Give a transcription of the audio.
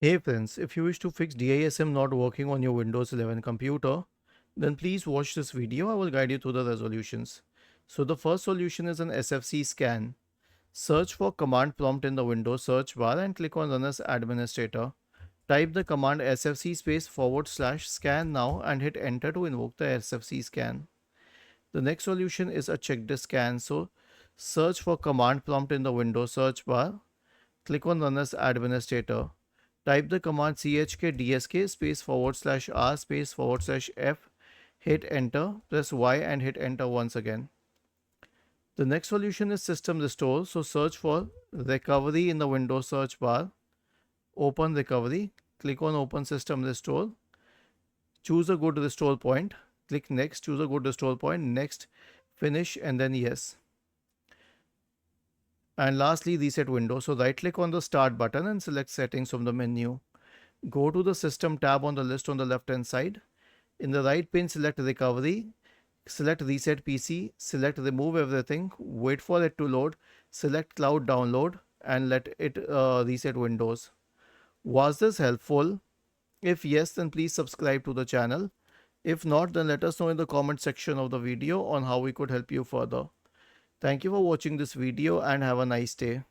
Hey friends, if you wish to fix DISM not working on your Windows 11 computer, then please watch this video. I will guide you through the resolutions. So the first solution is an SFC scan. Search for command prompt in the Windows search bar and click on Run as Administrator. Type the command SFC /scan now and hit enter to invoke the SFC scan. The next solution is a check disk scan. So search for command prompt in the Windows search bar. Click on Run as Administrator. Type the command chkdsk /r/f, hit enter, press Y and hit enter once again. The next solution is system restore. So search for recovery in the Windows search bar. Open recovery. Click on open system restore. Choose a good restore point. Click next. Choose a good restore point. Next. Finish and then yes. And lastly, reset window. So right click on the start button and select settings from the menu. Go to the system tab on the list on the left hand side. In the right pane, select recovery, select reset PC, select remove everything, wait for it to load, select cloud download and let it reset Windows. Was this helpful? If yes, then please subscribe to the channel. If not, then let us know in the comment section of the video on how we could help you further. Thank you for watching this video and have a nice day.